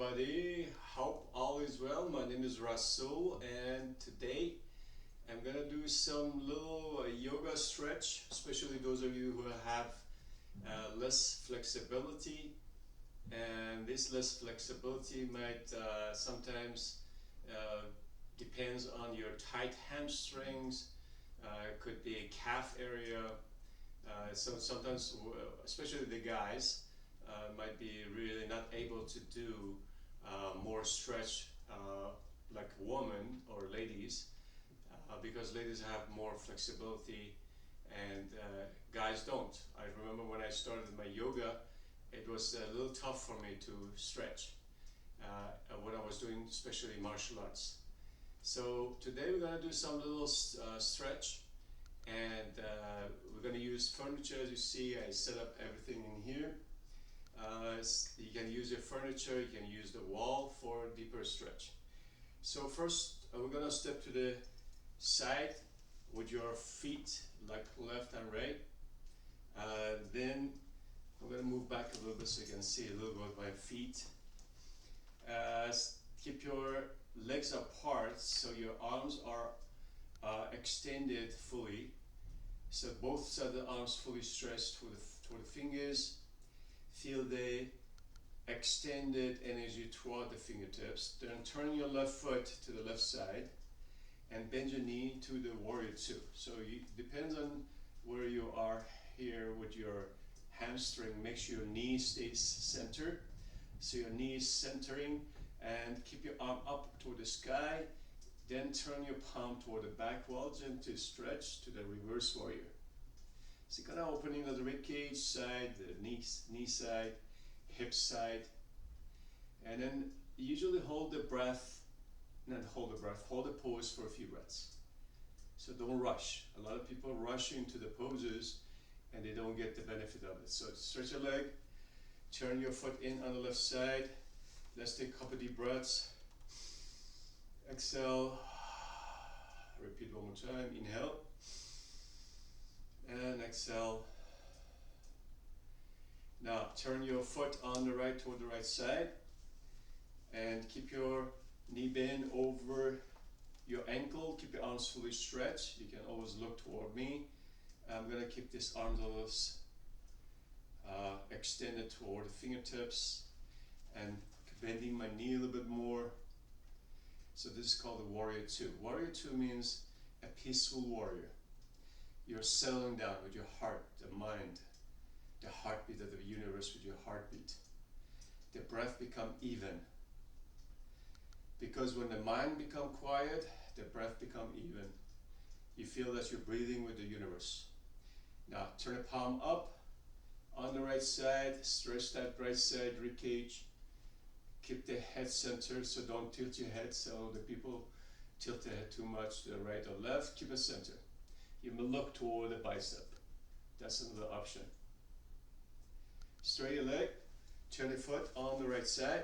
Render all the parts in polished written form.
everybody. Hope all is well. My name is Rasoul, and today I'm gonna do some little yoga stretch, especially those of you who have less flexibility. And this less flexibility might sometimes uh, depends on your tight hamstrings. It could be a calf area. So sometimes, especially the guys, might be really not able to do more stretch like women or ladies, because ladies have more flexibility and guys don't. I remember when I started my yoga, it was a little tough for me to stretch when I was doing especially martial arts. So today we're going to do some little stretch, and we're going to use furniture. As you see, I set up everything in here. You can use your furniture, you can use the wall for a deeper stretch. So first we're going to step to the side with your feet like left and right. Then I'm going to move back a little bit so you can see a little bit of my feet. Keep your legs apart so your arms are extended fully. So both sides of the arms fully stretched toward the fingers. Feel the extended energy toward the fingertips. Then turn your left foot to the left side and bend your knee to the warrior two. So it depends on where you are here with your hamstring. Make sure your knee stays centered. So your knee is centering, and keep your arm up toward the sky. Then turn your palm toward the back wall, gently stretch to the reverse warrior. So kind of opening the rib cage side, the knee side, hip side, and then usually hold the pose for a few breaths. So don't rush. A lot of people rush into the poses and they don't get the benefit of it. So stretch your leg, turn your foot in on the left side. Let's take a couple deep breaths. Exhale. Repeat one more time. Inhale. And exhale. Now turn your foot on the right toward the right side and keep your knee bend over your ankle. Keep your arms fully stretched. You can always look toward me. I'm going to keep this arms a little extended toward the fingertips and bending my knee a little bit more. So this is called the warrior two. Warrior two means a peaceful warrior. You're settling down with your heart, the mind, the heartbeat of the universe with your heartbeat. The breath become even. Because when the mind become quiet, the breath become even. You feel that you're breathing with the universe. Now turn the palm up on the right side, stretch that right side rib cage. Keep the head centered, so don't tilt your head. So the people tilt their head too much to the right or left. Keep it centered. You may look toward the bicep. That's another option. Straight your leg, turn your foot on the right side.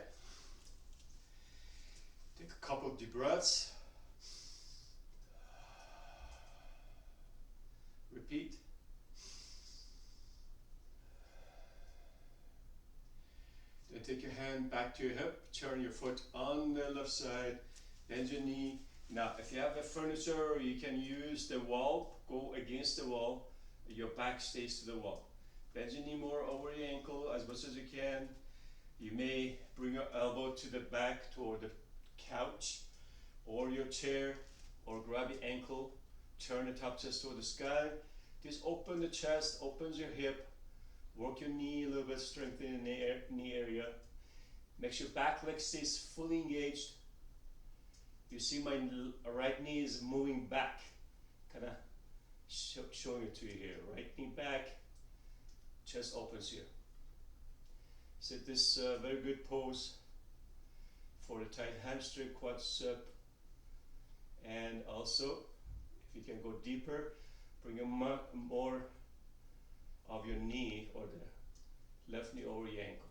Take a couple of deep breaths. Repeat. Then take your hand back to your hip, turn your foot on the left side, bend your knee. Now, if you have a furniture, you can use the wall, go against the wall, your back stays to the wall. Bend your knee more over your ankle as much as you can. You may bring your elbow to the back toward the couch or your chair, or grab your ankle, turn the top chest toward the sky. Just open the chest, opens your hip, work your knee a little bit, strengthen the knee area. Make sure back leg stays fully engaged. You see my right knee is moving back, kind of showing it to you here. Right knee back, chest opens here. So this very good pose for the tight hamstring, quadricep, and also if you can go deeper, bring more of your knee or the left knee over your ankle.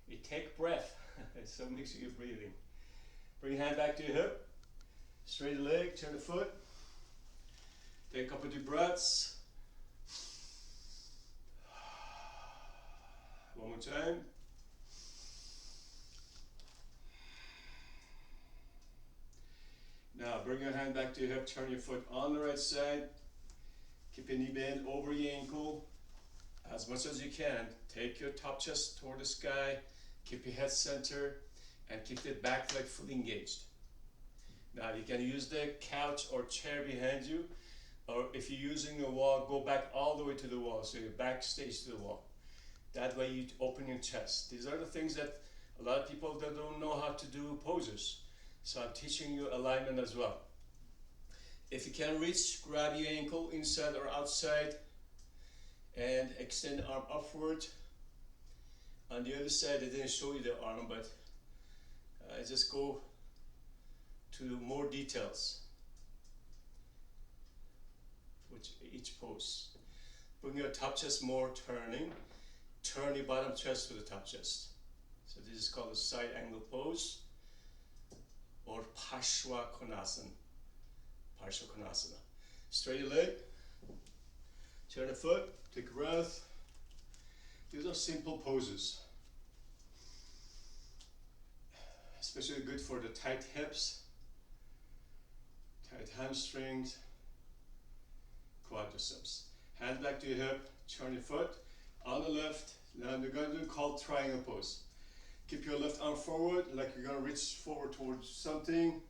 You take breath, so make sure you're breathing. Bring your hand back to your hip, straight the leg, turn the foot. Take a couple deep breaths. One more more time. Now bring your hand back to your hip, turn your foot on the right side. Keep your knee bend over your ankle as much as you can. Take your top chest toward the sky, keep your head center, and keep the back leg fully engaged. Now you can use the couch or chair behind you, or if you're using a wall, go back all the way to the wall, so your back stays to the wall. That way you open your chest. These are the things that a lot of people that don't know how to do poses. So I'm teaching you alignment as well. If you can reach, grab your ankle inside or outside and extend the arm upward. On the other side, I didn't show you the arm, but I just go to more details with each pose. Bring your top chest more, turning. Turn your bottom chest to the top chest. So this is called a side angle pose, or Parshvakonasana. Parshvakonasana. Straight your leg, turn the foot, take a breath. These are simple poses, especially good for the tight hips, tight hamstrings, quadriceps. Hand back to your hip, turn your foot on the left. Now we're going to do called triangle pose. Keep your left arm forward, like you're going to reach forward towards something,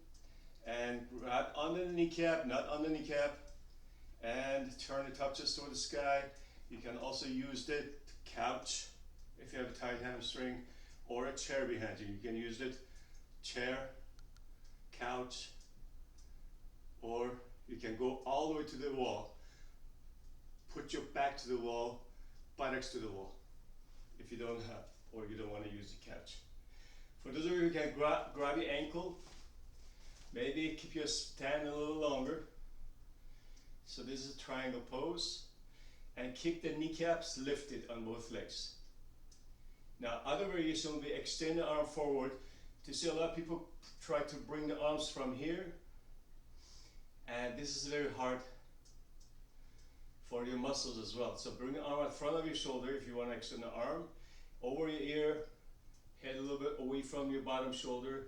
and grab under the kneecap, not on the kneecap, and turn the top chest toward the sky. You can also use the couch if you have a tight hamstring, or a chair behind you. You can use it, chair, couch, or you can go all the way to the wall. Put your back to the wall, buttocks to the wall, if you don't have, or you don't want to use the couch. For those of you who can grab your ankle, maybe keep your stand a little longer. So this is a triangle pose, and keep the kneecaps lifted on both legs. Now other variation will be extend the arm forward. To see a lot of people try to bring the arms from here, and this is very hard for your muscles as well. So bring the arm in front of your shoulder if you want to extend the arm, over your ear, head a little bit away from your bottom shoulder,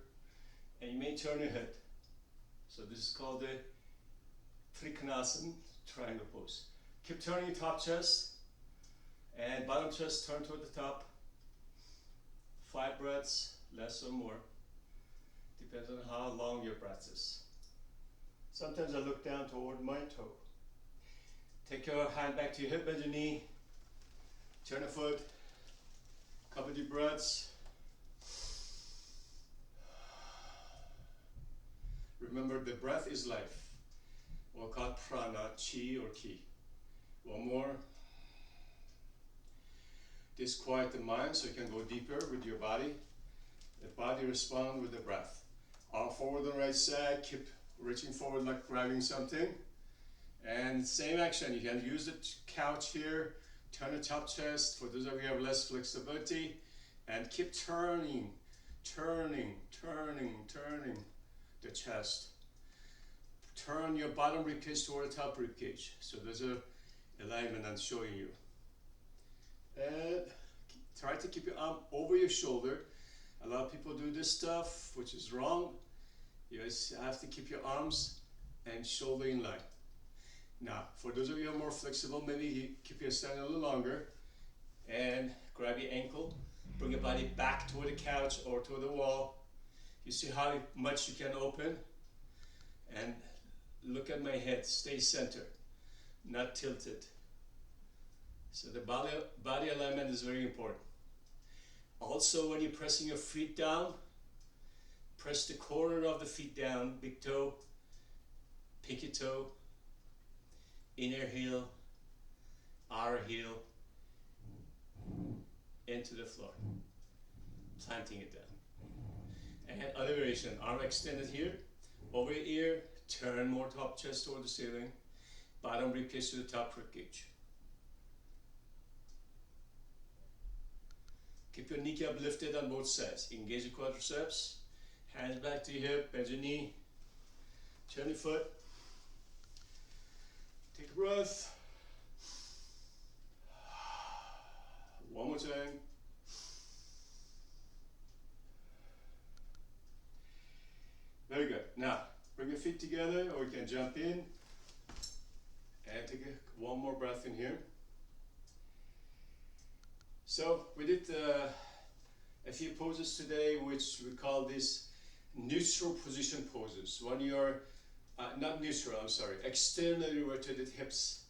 and you may turn your head. So this is called the Trikonasana, triangle pose. Keep turning your top chest and bottom chest turn toward the top. 5 breaths, less or more. Depends on how long your breath is. Sometimes I look down toward my toe. Take your hand back to your hip, bend your knee, turn a foot, couple deep breaths. Remember, the breath is life. We'll call it prana, chi, or ki. One more. This quiet the mind so you can go deeper with your body. The body responds with the breath. Arm forward on the right side, keep reaching forward like grabbing something. And same action, you can use the couch here, turn the top chest for those of you who have less flexibility, and keep turning, turning, turning, turning the chest. Turn your bottom ribcage toward the top ribcage. So there's a alignment I'm showing you. And try to keep your arm over your shoulder. A lot of people do this stuff, which is wrong. You guys have to keep your arms and shoulder in line. Now, for those of you who are more flexible, maybe keep your stand a little longer and grab your ankle, bring your body back toward the couch or toward the wall. You see how much you can open, and look at my head, stay centered, not tilted. So the body alignment is very important. Also, when you're pressing your feet down, press the corner of the feet down, big toe, pinky toe, inner heel, outer heel, into the floor, planting it down. And other variation, arm extended here, over your ear, turn more top chest toward the ceiling, bottom ribcage to the top ribcage. Keep your kneecap lifted on both sides. Engage the quadriceps, hands back to your hip, bend your knee, turn your foot, take a breath. One more time. can jump in and take one more breath in here. So we did a few poses today, which we call this neutral position poses. When you're not neutral, I'm sorry, externally rotated hips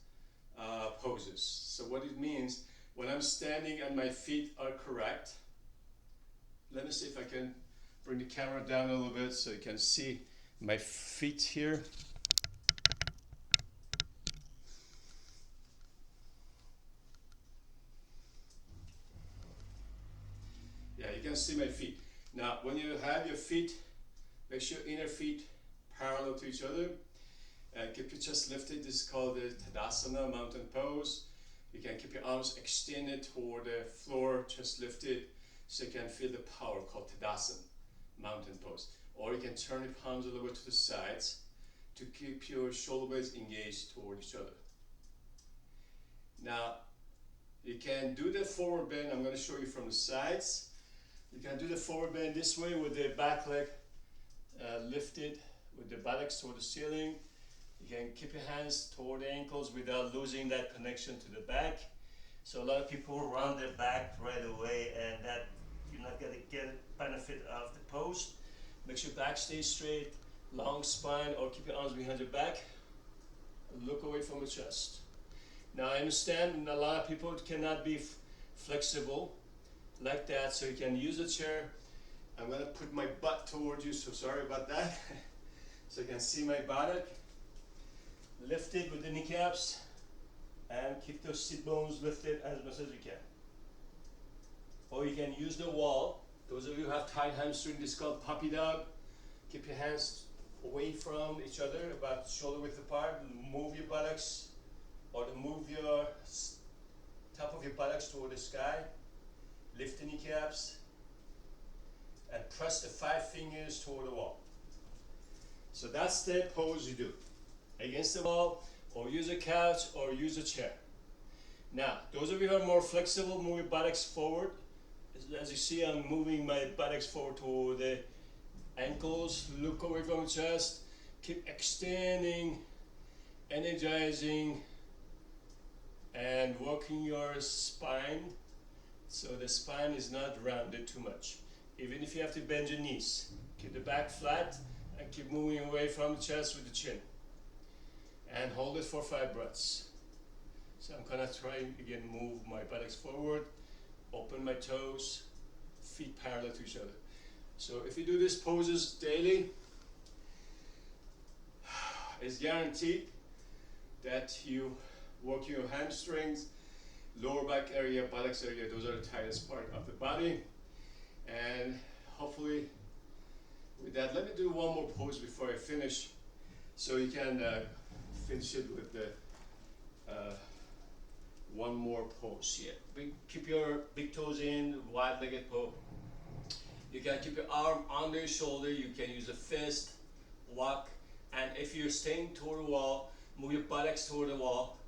poses. So what it means, when I'm standing and my feet are correct, let me see if I can bring the camera down a little bit so you can see my feet here. Yeah, you can see my feet. Now, when you have your feet, make sure inner feet parallel to each other. Keep your chest lifted. This is called the Tadasana mountain pose. You can keep your arms extended toward the floor, chest lifted, so you can feel the power called Tadasana mountain pose. Or you can turn your palms a little bit to the sides to keep your shoulder blades engaged toward each other. Now, you can do the forward bend. I'm going to show you from the sides. You can do the forward bend this way with the back leg lifted, with the buttocks toward the ceiling. You can keep your hands toward the ankles without losing that connection to the back. So a lot of people run their back right away, and that you're not going to get benefit of the pose. Make sure your back stays straight, long spine, or keep your arms behind your back. Look away from the chest. Now I understand a lot of people cannot be flexible like that, so you can use a chair. I'm going to put my butt towards you, so sorry about that. So you can see my buttock. Lift it with the kneecaps and keep those sit bones lifted as much as you can. Or you can use the wall. Those of you who have tight hamstring, this is called puppy dog. Keep your hands away from each other, about shoulder width apart. Move your buttocks, or to move your top of your buttocks toward the sky. Lift the kneecaps and press the 5 fingers toward the wall. So that's the pose you do. Against the wall, or use a couch, or use a chair. Now, those of you who are more flexible, move your buttocks forward. As you see, I'm moving my buttocks forward toward the ankles. Look away from the chest. Keep extending, energizing, and working your spine so the spine is not rounded too much. Even if you have to bend your knees, keep the back flat and keep moving away from the chest with the chin. And hold it for 5 breaths. So I'm gonna try again, move my buttocks forward, open my toes, feet parallel to each other. So if you do these poses daily, it's guaranteed that you work your hamstrings, lower back area, buttocks area. Those are the tightest part of the body. And hopefully with that, let me do one more pose before I finish, so you can finish it with the one more pose here. Keep your big toes in, wide-legged pose. You can keep your arm under your shoulder. You can use a fist, walk, and if you're staying toward the wall, move your buttocks toward the wall,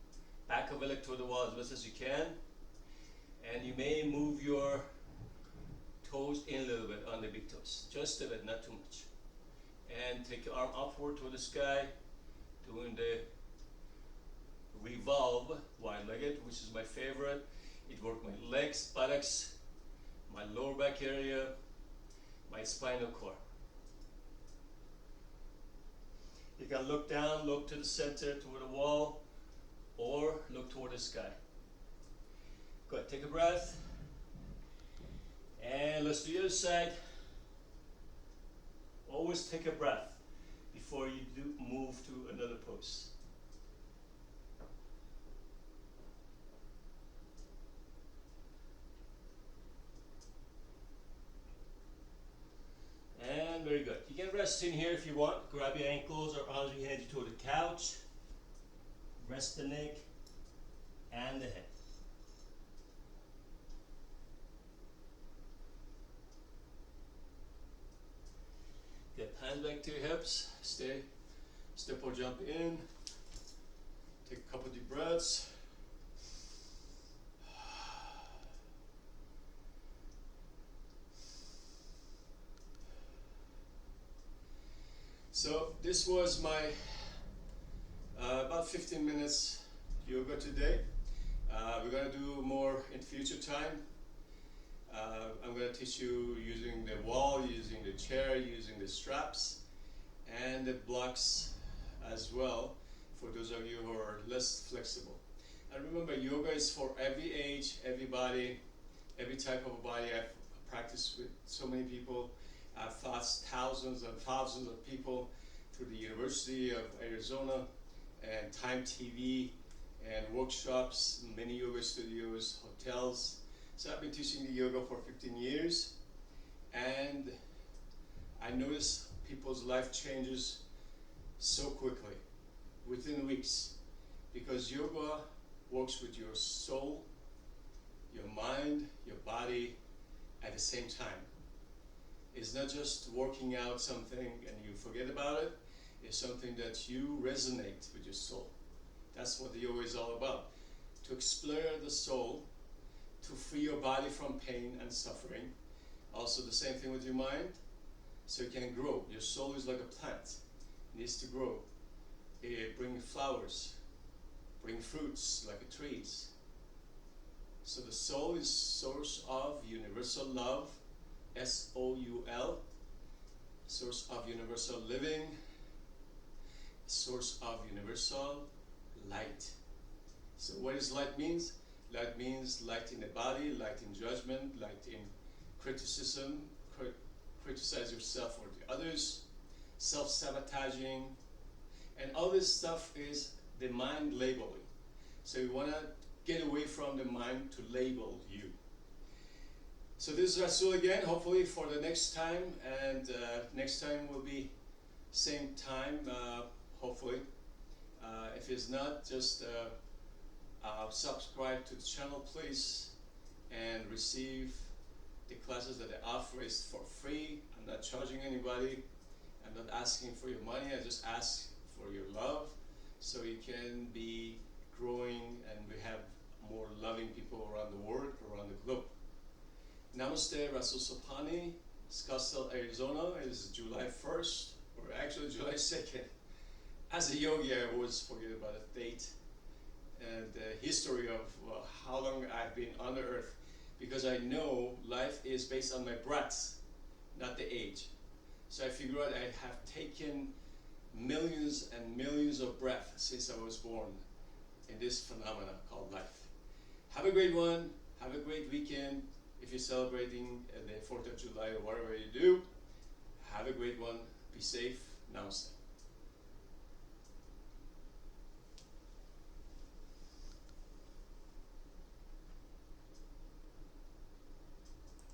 back of the leg toward the wall as much as you can, and you may move your toes in a little bit on the big toes, just a bit, not too much. And take your arm upward toward the sky, doing the revolve, wide-legged, which is my favorite. It works my legs, buttocks, my lower back area, my spinal cord. You can look down, look to the center, toward the wall, or look toward the sky. Go ahead, take a breath. And let's do the other side. Always take a breath before you do move to another pose. And very good. You can rest in here if you want. Grab your ankles or arms behind you toward the couch. Rest the neck and the head. Get hands back to your hips. Stay. Step or jump in. Take a couple deep breaths. So this was my About 15 minutes yoga today. We're going to do more in future time. I'm going to teach you using the wall, using the chair, using the straps, and the blocks as well for those of you who are less flexible. And remember, yoga is for every age, every body, every type of body. I've practiced with so many people. I've taught thousands and thousands of people through the University of Arizona and Time TV and workshops, many yoga studios, hotels. So I've been teaching the yoga for 15 years, and I notice people's life changes so quickly, within weeks, because yoga works with your soul, your mind, your body at the same time. It's not just working out something and you forget about it. It's something that you resonate with your soul. That's what the yoga is all about. To explore the soul, to free your body from pain and suffering. Also the same thing with your mind, so you can grow. Your soul is like a plant. It needs to grow. It brings flowers, bring fruits like trees. So the soul is source of universal love, S-O-U-L, source of universal living, source of universal light. So what does light means? Light means light in the body, light in judgment, light in criticism, criticize yourself or the others, self-sabotaging, and all this stuff is the mind labeling. So you want to get away from the mind to label you. So this is Rasoul again, hopefully for the next time, and next time will be same time, hopefully. If it's not, just subscribe to the channel, please, and receive the classes that I offer is for free. I'm not charging anybody. I'm not asking for your money. I just ask for your love, so you can be growing and we have more loving people around the world, around the globe. Namaste, Rasoul Sapani, Scottsdale, Arizona. It is July 1st, or actually July 2nd. As a yogi, I always forget about the date and the history of how long I've been on the earth, because I know life is based on my breath, not the age. So I figure out I have taken millions and millions of breaths since I was born in this phenomena called life. Have a great one. Have a great weekend. If you're celebrating the 4th of July or whatever you do, have a great one. Be safe. Namaste.